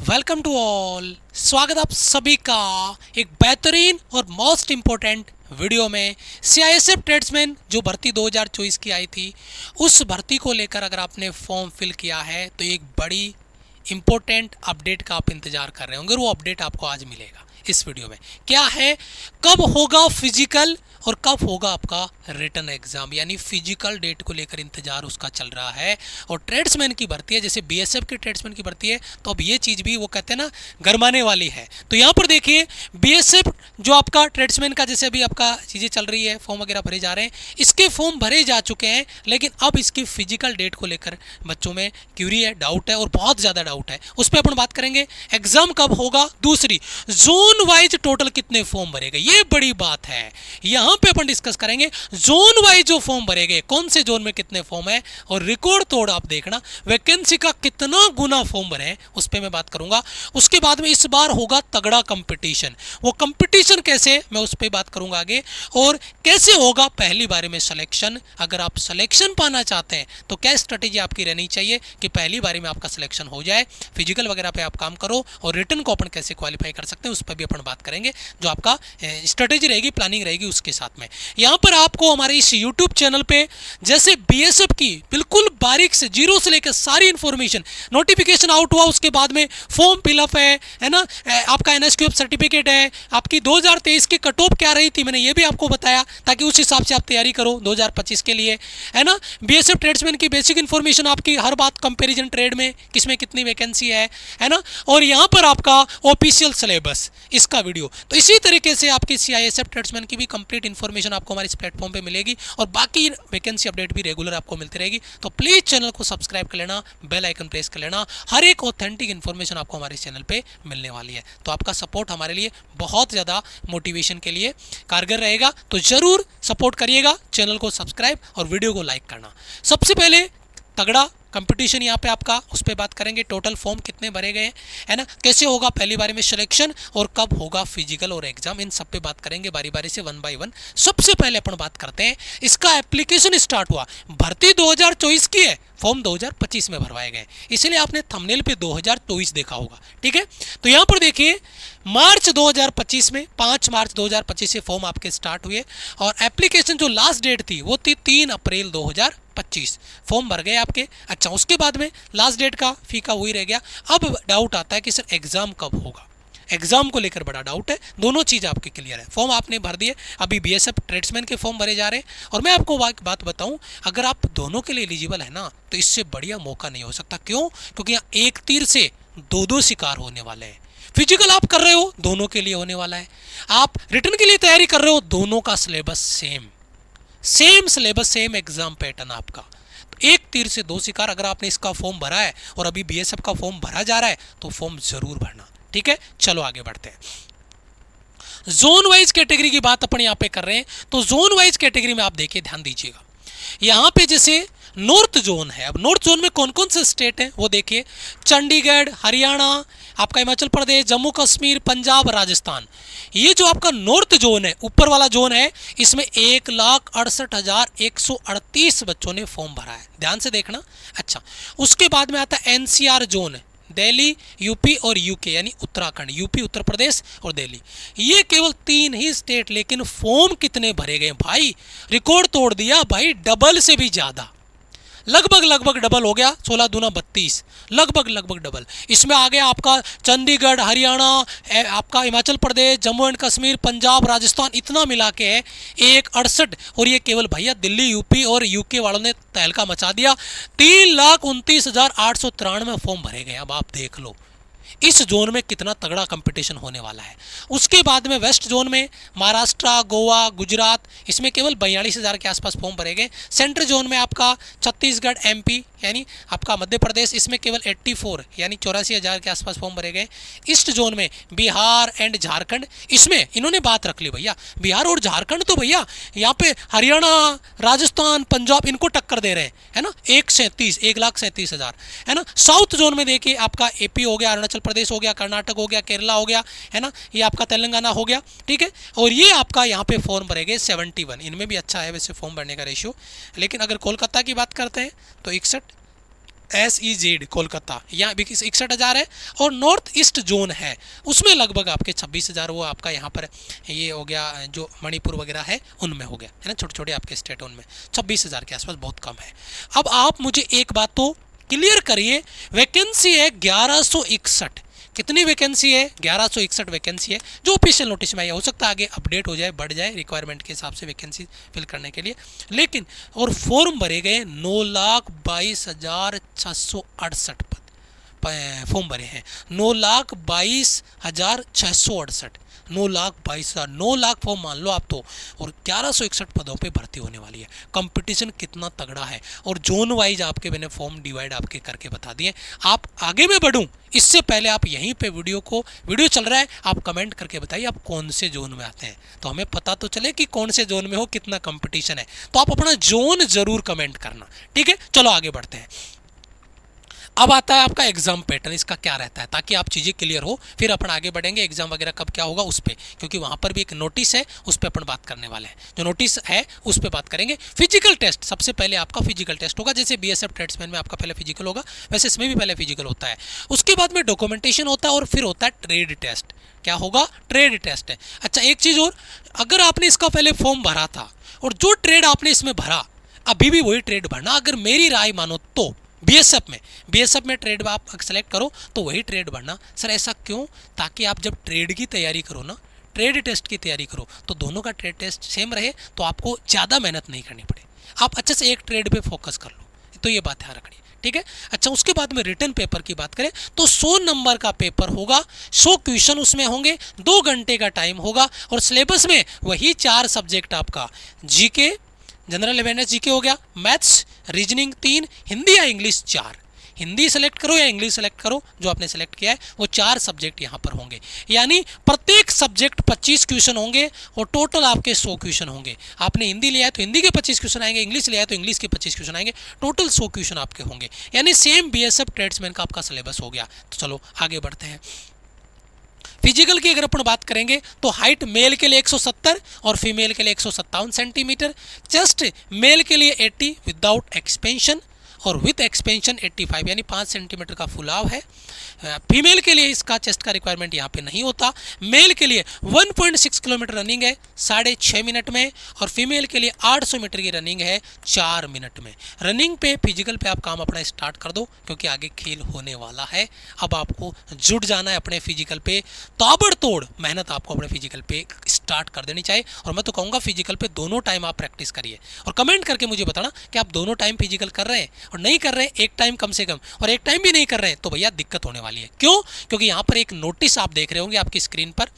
Welcome to all. स्वागत आप सभी का एक बेहतरीन और मोस्ट इम्पोर्टेंट वीडियो में। सीआईएसएफ ट्रेड्समैन जो भर्ती 2024 की आई थी, उस भर्ती को लेकर अगर आपने फॉर्म फिल किया है तो एक बड़ी इम्पोर्टेंट अपडेट का आप इंतजार कर रहे होंगे और वो अपडेट आपको आज मिलेगा इस वीडियो में। क्या है, कब होगा फिजिकल और कब होगा आपका रिटन एग्जाम, यानी फिजिकल डेट को लेकर इंतजार उसका चल रहा है। और ट्रेड्समैन की भर्ती है, जैसे बीएसएफ की ट्रेड्समैन की भर्ती है, तो अब ये चीज़ भी वो कहते हैं ना गरमाने वाली है। तो यहाँ पर देखिए, बीएसएफ जो आपका ट्रेड्समैन का जैसे अभी आपका चीज़ें चल रही है, फॉर्म वगैरह भरे जा रहे हैं, इसके फॉर्म भरे जा चुके हैं, लेकिन अब इसकी फिजिकल डेट को लेकर बच्चों में क्यूरी है, डाउट है और बहुत ज़्यादा डाउट है। उस पर अपन बात करेंगे। एग्जाम कब होगा, दूसरी जोन वाइज टोटल कितने फॉर्म भरे गए, ये बड़ी बात है। यहाँ पे अपन डिस्कस करेंगे जोन वाइज जो फॉर्म भरे गए, कौन से जोन में कितने फॉर्म है, और रिकॉर्ड तोड़ आप देखना वैकेंसी का कितना गुना फॉर्म भरे हैं, उस पर मैं बात करूंगा। उसके बाद में इस बार होगा तगड़ा कंपटीशन, वो कंपटीशन कैसे, मैं उस पर बात करूंगा आगे। और कैसे होगा पहली बारी में सिलेक्शन, अगर आप सिलेक्शन पाना चाहते हैं तो क्या स्ट्रेटेजी आपकी रहनी चाहिए कि पहली बारी में आपका सिलेक्शन हो जाए, फिजिकल वगैरह पे आप काम करो, और रिटन को अपन कैसे क्वालिफाई कर सकते हैं उस पर भी अपन बात करेंगे। जो आपका स्ट्रेटेजी रहेगी, प्लानिंग रहेगी, उसके साथ में यहाँ पर आपको हमारे इस यूट्यूब चैनल पे जैसे बीएसएफ की बिल्कुल बारीक से जीरो से लेकर सारी इंफॉर्मेशन, नोटिफिकेशन आउट हुआ उसके बाद में फॉर्म फिलअप है ना, आपका एनएसक्यूएफ सर्टिफिकेट है, आपकी 2023 की कट ऑफ क्या रही थी मैंने ये भी आपको बताया, ताकि उस हिसाब से आप तैयारी करो 2025 के लिए, है ना। बीएसएफ ट्रेड्समैन की बेसिक इन्फॉर्मेशन आपकी, हर बात कंपैरिजन ट्रेड में किसमें कितनी वैकेंसी है ना। और यहाँ पर आपका ऑफिशियल सिलेबस, इसका वीडियो। तो इसी तरीके से आपकी सीआईएसएफ ट्रेड्समैन की भी कंप्लीट इन्फॉर्मेशन आपको हमारे इस प्लेटफॉर्म पे मिलेगी, और बाकी वैकेंसी अपडेट भी रेगुलर आपको मिलती रहेगी। तो प्लीज़ चैनल को सब्सक्राइब कर लेना, बेल आइकन प्रेस कर लेना, हर एक ऑथेंटिक इन्फॉर्मेशन आपको हमारे इस चैनल पे मिलने वाली है। तो आपका सपोर्ट हमारे लिए बहुत ज़्यादा मोटिवेशन के लिए कारगर रहेगा, तो ज़रूर सपोर्ट करिएगा, चैनल को सब्सक्राइब और वीडियो को लाइक करना। सबसे पहले तगड़ा कंपटीशन यहाँ पे आपका, उस पर बात करेंगे। टोटल फॉर्म कितने भरे गए है ना, कैसे होगा पहली बारी में सिलेक्शन, और कब होगा फिजिकल और एग्जाम, इन सब पे बात करेंगे बारी बारी से, वन बाय वन। सबसे पहले अपन बात करते हैं, इसका एप्लीकेशन स्टार्ट हुआ, भर्ती 2024 की है, फॉर्म 2025 में भरवाए गए, इसलिए आपने थंबनेल पे 2024 देखा होगा, ठीक है। तो यहाँ पर देखिए, मार्च 2025 में 5 मार्च 2025 से फॉर्म आपके स्टार्ट हुए, और एप्लीकेशन जो लास्ट डेट थी वो थी 3 अप्रैल 2025, फॉर्म भर गए आपके। अच्छा, उसके बाद में लास्ट डेट का फीका वही रह गया। अब डाउट आता है कि सर एग्जाम कब होगा, एग्जाम को लेकर बड़ा डाउट है। दोनों चीज़ आपके क्लियर है, फॉर्म आपने भर दिए, अभी बीएसएफ ट्रेड्समैन के फॉर्म भरे जा रहे हैं। और मैं आपको बात बताऊं, अगर आप दोनों के लिए एलिजिबल है ना, तो इससे बढ़िया मौका नहीं हो सकता। क्यों? क्योंकि यहाँ एक तीर से दो शिकार होने वाले हैं। फिजिकल आप कर रहे हो, दोनों के लिए होने वाला है। आप रिटर्न के लिए तैयारी कर रहे हो, दोनों का syllabus same syllabus, same exam pattern आपका। तो एक तीर से दो शिकार। अगर आपने इसका फॉर्म भरा है और अभी बीएसएफ का फॉर्म भरा जा रहा है, तो फॉर्म जरूर भरना, ठीक है। चलो आगे बढ़ते हैं। जोन वाइज कैटेगरी की बात अपन यहाँ पे कर रहे हैं, तो जोन वाइज कैटेगरी में आप देखिए, ध्यान दीजिएगा। यहाँ पे जैसे नॉर्थ जोन है, अब नॉर्थ जोन में कौन कौन से स्टेट हैं वो देखिए, चंडीगढ़, हरियाणा, आपका हिमाचल प्रदेश, जम्मू कश्मीर, पंजाब, राजस्थान। ये जो आपका नॉर्थ जोन है, ऊपर वाला जोन है, इसमें 1,68,138 बच्चों ने फॉर्म भरा है, ध्यान से देखना। अच्छा, उसके बाद में आता है एनसीआर जोन, दिल्ली, यूपी और यूके, यानी उत्तराखंड, यूपी, उत्तर प्रदेश और दिल्ली। ये केवल 3 ही स्टेट, लेकिन फॉर्म कितने भरे गए भाई, रिकॉर्ड तोड़ दिया भाई, डबल से भी ज़्यादा, लगभग डबल हो गया, 16 दूना 32, लगभग डबल। इसमें आ गया आपका चंडीगढ़, हरियाणा, आपका हिमाचल प्रदेश, जम्मू एंड कश्मीर, पंजाब, राजस्थान, इतना मिला के है 168। और ये केवल भैया दिल्ली, यूपी और यूके वालों ने तहलका मचा दिया। 3,29,893 फॉर्म भरे गए। अब आप देख लो इस जोन में कितना तगड़ा कंपटीशन होने वाला है। उसके बाद में वेस्ट जोन में महाराष्ट्र, गोवा, गुजरात, इसमें केवल 42,000 के आसपास फॉर्म भरे गए। सेंट्रल जोन में आपका छत्तीसगढ़, एमपी, यानी आपका मध्य प्रदेश, इसमें केवल 84 यानी 84,000 के आसपास फॉर्म भरे गए। ईस्ट जोन में बिहार एंड झारखंड, इसमें इन्होंने बात रख ली भैया, बिहार और झारखंड तो भैया यहाँ पे हरियाणा, राजस्थान, पंजाब इनको टक्कर दे रहे हैं, है ना। 1,37,000, है ना। साउथ जोन में देखिए, आपका एपी हो गया, अरुणाचल प्रदेश हो गया, कर्नाटक हो गया, केरला हो गया, है ना, ये आपका तेलंगाना हो गया, ठीक है। और ये आपका यहाँ पे फॉर्म भरे गए 71, इनमें भी अच्छा है वैसे फॉर्म भरने का रेशियो। लेकिन अगर कोलकाता की बात करते हैं तो 61, SEZ कोलकाता, यहाँ भी 61,000 है। और नॉर्थ ईस्ट जोन है उसमें लगभग आपके 26,000, वो आपका यहाँ पर ये हो गया जो मणिपुर वगैरह है उनमें हो गया है ना, छोटे छोटे आपके स्टेट उनमें 26,000 के आसपास, बहुत कम है। अब आप मुझे एक बात तो क्लियर करिए, वैकेंसी है 1161, कितनी वैकेंसी है? 1161 वैकेंसी है जो ऑफिशियल नोटिस में आई है। हो सकता है आगे अपडेट हो जाए, बढ़ जाए रिक्वायरमेंट के हिसाब से वैकेंसी फिल करने के लिए, लेकिन और फॉर्म भरे गए 9,22,668 पद, फॉर्म भरे हैं 9,22,668, 9,22,000, 9 लाख फॉर्म मान लो आप तो, और 1161 पदों पे भर्ती होने वाली है। कंपटीशन कितना तगड़ा है, और जोन वाइज आपके मैंने फॉर्म डिवाइड आपके करके बता दिए। आप आगे में बढ़ूं इससे पहले आप यहीं पे वीडियो चल रहा है, आप कमेंट करके बताइए आप कौन से जोन में आते हैं, तो हमें पता तो चले कि कौन से जोन में हो, कितना कंपटीशन है। तो आप अपना जोन जरूर कमेंट करना, ठीक है। चलो आगे बढ़ते हैं। अब आता है आपका एग्जाम पैटर्न, इसका क्या रहता है, ताकि आप चीज़ें क्लियर हो, फिर अपन आगे बढ़ेंगे एग्जाम वगैरह कब क्या होगा उस पर, क्योंकि वहाँ पर भी एक नोटिस है उस पर अपन बात करने वाले हैं। जो नोटिस है उस पर बात करेंगे। फिजिकल टेस्ट, सबसे पहले आपका फिजिकल टेस्ट होगा, जैसे BSF ट्रेड्समैन में आपका पहले फिजिकल होगा, वैसे इसमें भी पहले फिजिकल होता है। उसके बाद में डॉक्यूमेंटेशन होता है, और फिर होता है ट्रेड टेस्ट। क्या होगा? ट्रेड टेस्ट है। अच्छा एक चीज़ और, अगर आपने इसका पहले फॉर्म भरा था और जो ट्रेड आपने इसमें भरा अभी भी वही ट्रेड भरना, अगर मेरी राय मानो तो BSF में ट्रेड आप सेलेक्ट करो तो वही ट्रेड भरना। सर ऐसा क्यों? ताकि आप जब ट्रेड की तैयारी करो ना, ट्रेड टेस्ट की तैयारी करो, तो दोनों का ट्रेड टेस्ट सेम रहे, तो आपको ज़्यादा मेहनत नहीं करनी पड़े, आप अच्छे से एक ट्रेड पे फोकस कर लो, तो ये बात ध्यान रखनी, ठीक है। अच्छा उसके बाद में रिटन पेपर की बात करें तो 100 नंबर का पेपर होगा, 100 क्वेश्चन उसमें होंगे, 2 घंटे का टाइम होगा, और सिलेबस में वही 4 सब्जेक्ट आपका GK, जनरल अवेयरनेस GK हो गया, मैथ्स, रीजनिंग 3, हिंदी या इंग्लिश 4। हिंदी सेलेक्ट करो या इंग्लिश सेलेक्ट करो, जो आपने सेलेक्ट किया है वो 4 सब्जेक्ट यहाँ पर होंगे, यानी प्रत्येक सब्जेक्ट 25 क्वेश्चन होंगे, और टोटल आपके 100 क्वेश्चन होंगे। आपने हिंदी लिया है तो हिंदी के 25 क्वेश्चन आएंगे, इंग्लिश लिया है तो इंग्लिश के 25 क्वेश्चन आएंगे, टोटल 100 क्वेश्चन आपके होंगे, यानी सेम BSF ट्रेड्समैन का आपका सिलेबस हो गया। तो चलो आगे बढ़ते हैं। फिजिकल की अगर अपन बात करेंगे तो हाइट मेल के लिए 170 और फीमेल के लिए 157 सेंटीमीटर, चेस्ट मेल के लिए 80 विदाउट एक्सपेंशन, और विथ एक्सपेंशन 85, यानी 5 सेंटीमीटर का फुलाव है। फीमेल के लिए इसका चेस्ट का रिक्वायरमेंट यहाँ पे नहीं होता। मेल के लिए 1.6 किलोमीटर रनिंग है 6.5 मिनट में, और फीमेल के लिए 800 मीटर की रनिंग है 4 मिनट में। रनिंग पे फिजिकल पे आप काम अपना स्टार्ट कर दो, क्योंकि आगे खेल होने वाला है। अब आपको जुट जाना है अपने फिजिकल पे, ताबड़तोड़ मेहनत आपको अपने फिजिकल पे स्टार्ट कर देनी चाहिए। और मैं तो कहूँगा फिजिकल पे दोनों टाइम आप प्रैक्टिस करिए, और कमेंट करके मुझे बताना कि आप दोनों टाइम फिजिकल कर रहे हैं, और नहीं कर रहे हैं एक टाइम कम से कम, और एक टाइम भी नहीं कर रहे हैं तो भैया दिक्कत होने वाली है। क्यों? क्योंकि यहाँ पर एक नोटिस आप देख रहे होंगे आपकी स्क्रीन पर,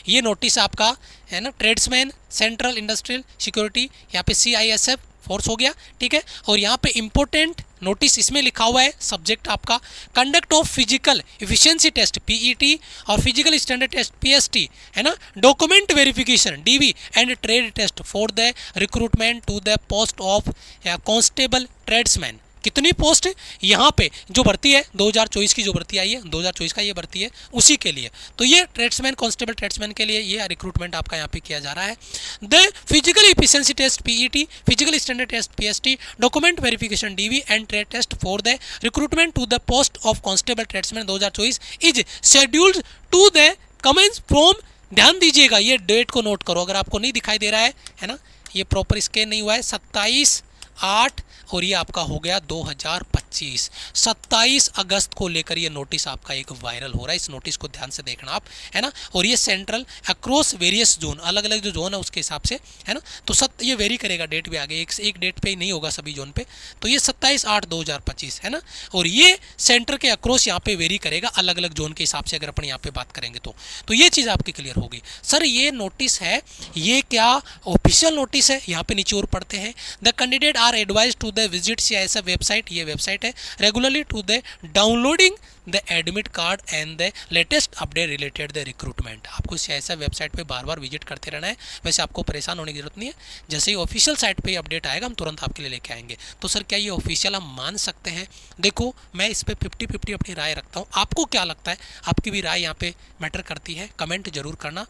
ये नोटिस आपका है ना, ट्रेड्समैन सेंट्रल इंडस्ट्रियल सिक्योरिटी, यहाँ पे CISF फोर्स हो गया, ठीक है। और यहाँ पे इंपॉर्टेंट नोटिस इसमें लिखा हुआ है, सब्जेक्ट आपका conduct of physical efficiency test PET और फिजिकल स्टैंडर्ड टेस्ट PST, है ना, document verification DV and trade test for the recruitment to the post of constable tradesman. कितनी पोस्ट यहाँ पे जो भर्ती है 2024 की जो भर्ती आई है, 2024 का ये भर्ती है उसी के लिए। तो ये ट्रेड्समैन कांस्टेबल ट्रेड्समैन के लिए ये रिक्रूटमेंट आपका यहाँ पे किया जा रहा है। The physical efficiency test PET, physical standard test PST, document verification DV and trade test for the recruitment to the post of constable tradesman 2024 is scheduled to the commence from, ध्यान दीजिएगा ये डेट को note करो, अगर आपको नहीं दिखाई दे रहा है ना, ये प्रॉपर स्कैन नहीं हुआ है, 27/8 और ये आपका हो गया 2025, 27 अगस्त को लेकर ये नोटिस आपका एक वायरल हो रहा है। इस नोटिस को ध्यान से देखना आप, है ना। और ये सेंट्रल अक्रॉस वेरियस जोन, अलग अलग जो जोन है उसके हिसाब से, है ना। तो ये वेरी करेगा, डेट भी आगे एक डेट पे ही नहीं होगा सभी जोन पे। तो ये 27/8/2025 है ना, और ये सेंटर के अक्रॉस यहाँ पे वेरी करेगा अलग अलग जोन के हिसाब से, अगर अपन यहाँ पे बात करेंगे तो ये चीज़ आपकी क्लियर होगी। सर ये नोटिस है, ये क्या ऑफिशियल नोटिस है? यहाँ पे नीचे और पढ़ते हैं, the candidate are advise to the visit CISF website, ये वेबसाइट है, regularly to the downloading the admit card and the latest update related the recruitment. आपको CISF वेबसाइट पे बार बार विजिट करते रहना है। वैसे आपको परेशान होने की जरूरत नहीं है, जैसे ही ऑफिशियल साइट पे अपडेट आएगा हम तुरंत आपके लिए लेके आएंगे। तो सर क्या ये ऑफिशियल हम मान सकते हैं? देखो मैं इस पर 50-50 अपनी राय रखता हूँ, आपको क्या लगता है? आपकी भी राय यहाँ पे मैटर करती है, कमेंट जरूर करना।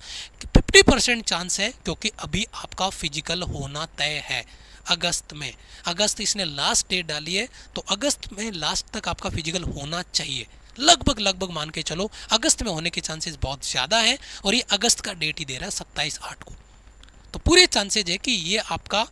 50% चांस है, क्योंकि अभी आपका फिजिकल होना तय है, अगस्त में। अगस्त इसने लास्ट डेट डाली है, तो अगस्त में लास्ट तक आपका फिजिकल होना चाहिए। लगभग मान के चलो अगस्त में होने के चांसेस बहुत ज़्यादा है, और ये अगस्त का डेट ही दे रहा है 27/8 को, तो पूरे चांसेज है कि ये आपका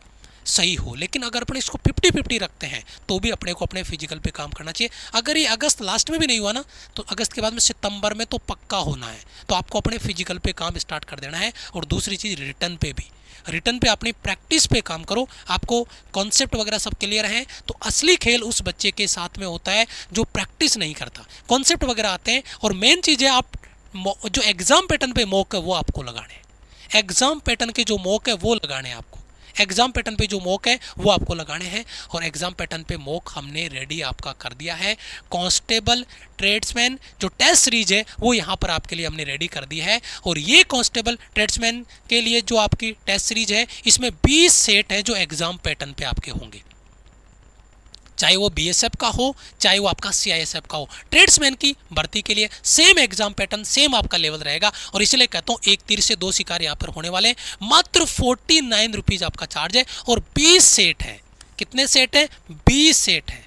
सही हो। लेकिन अगर अपन इसको 50-50 रखते हैं तो भी अपने को अपने फिजिकल पे काम करना चाहिए। अगर ये अगस्त लास्ट में भी नहीं हुआ ना, तो अगस्त के बाद में सितंबर में तो पक्का होना है, तो आपको अपने फिजिकल पे काम स्टार्ट कर देना है। और दूसरी चीज़ रिटर्न पे भी, रिटर्न पे अपनी प्रैक्टिस पे काम करो। आपको कॉन्सेप्ट वगैरह सब क्लियर है, तो असली खेल उस बच्चे के साथ में होता है जो प्रैक्टिस नहीं करता। कॉन्सेप्ट वगैरह आते हैं, और मेन चीज़ है आप जो एग्जाम पैटर्न पे मॉक है वो आपको लगाने हैं। एग्जाम पैटर्न के जो मॉक है वो लगाने हैं आपको। एग्जाम पैटर्न पे जो मॉक है वो आपको लगाने हैं, और एग्जाम पैटर्न पे मॉक हमने रेडी आपका कर दिया है। कांस्टेबल ट्रेड्समैन जो टेस्ट सीरीज है वो यहाँ पर आपके लिए हमने रेडी कर दी है। और ये कांस्टेबल ट्रेड्समैन के लिए जो आपकी टेस्ट सीरीज है, इसमें 20 सेट है जो एग्जाम पैटर्न पे आपके होंगे, चाहे वो बीएसएफ का हो, चाहे वो आपका सीआईएसएफ का हो। ट्रेड्समैन की भर्ती के लिए सेम एग्जाम पैटर्न, सेम आपका लेवल रहेगा, और इसलिए कहता हूँ एक तीर से दो शिकार यहाँ पर होने वाले हैं। मात्र 49 रुपीज़ आपका चार्ज है, और 20 सेट है। कितने सेट है? 20 सेट है।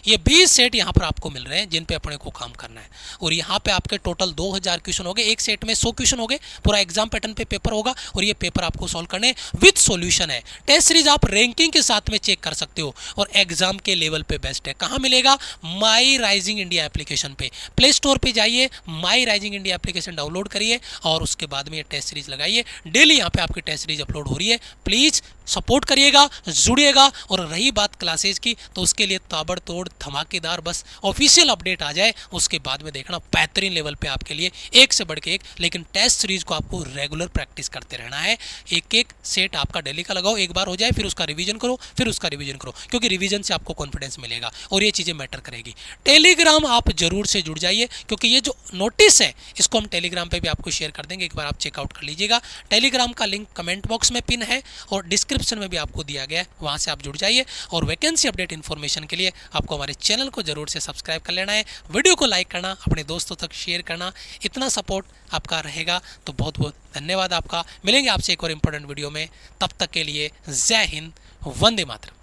ये 20 सेट यहाँ पर आपको मिल रहे हैं जिन पे अपने को काम करना है, और यहाँ पे आपके टोटल 2000 क्वेश्चन हो गए। एक सेट में 100 क्वेश्चन हो गए, पूरा एग्जाम पैटर्न पे पेपर होगा, और ये पेपर आपको सॉल्व करने विद सॉल्यूशन है। टेस्ट सीरीज आप रैंकिंग के साथ में चेक कर सकते हो, और एग्जाम के लेवल पे बेस्ट है। कहाँ मिलेगा? माई राइजिंग इंडिया एप्लीकेशन पे। प्ले स्टोर पे जाइए, माई राइजिंग इंडिया एप्लीकेशन डाउनलोड करिए, और उसके बाद में ये टेस्ट सीरीज लगाइए। डेली यहाँ पे आपकी टेस्ट सीरीज अपलोड हो रही है। प्लीज़ सपोर्ट करिएगा, जुड़िएगा। और रही बात क्लासेज की, तो उसके लिए ताबड़तोड़ धमाकेदार बस ऑफिशियल अपडेट आ जाए, उसके बाद में देखना बेहतरीन लेवल पे आपके लिए एक से बढ़ के एक। लेकिन टेस्ट सीरीज को आपको रेगुलर प्रैक्टिस करते रहना है। एक एक सेट आपका डेली का लगाओ, एक बार हो जाए फिर उसका रिवीजन करो, फिर उसका रिवीजन करो, क्योंकि रिवीजन से आपको कॉन्फिडेंस मिलेगा और ये चीज़ें मैटर करेगी। टेलीग्राम आप जरूर से जुड़ जाइए, क्योंकि ये जो नोटिस है इसको हम टेलीग्राम पर भी आपको शेयर कर देंगे, एक बार आप चेकआउट कर लीजिएगा। टेलीग्राम का लिंक कमेंट बॉक्स में पिन है, और डिस्क्रिप्शन में भी आपको दिया गया है, वहाँ से आप जुड़ जाइए। और वैकेंसी अपडेट इन्फॉर्मेशन के लिए आपको हमारे चैनल को जरूर से सब्सक्राइब कर लेना है, वीडियो को लाइक करना, अपने दोस्तों तक शेयर करना। इतना सपोर्ट आपका रहेगा तो बहुत बहुत धन्यवाद आपका। मिलेंगे आपसे एक और इम्पोर्टेंट वीडियो में, तब तक के लिए जय हिंद, वंदे मातरम।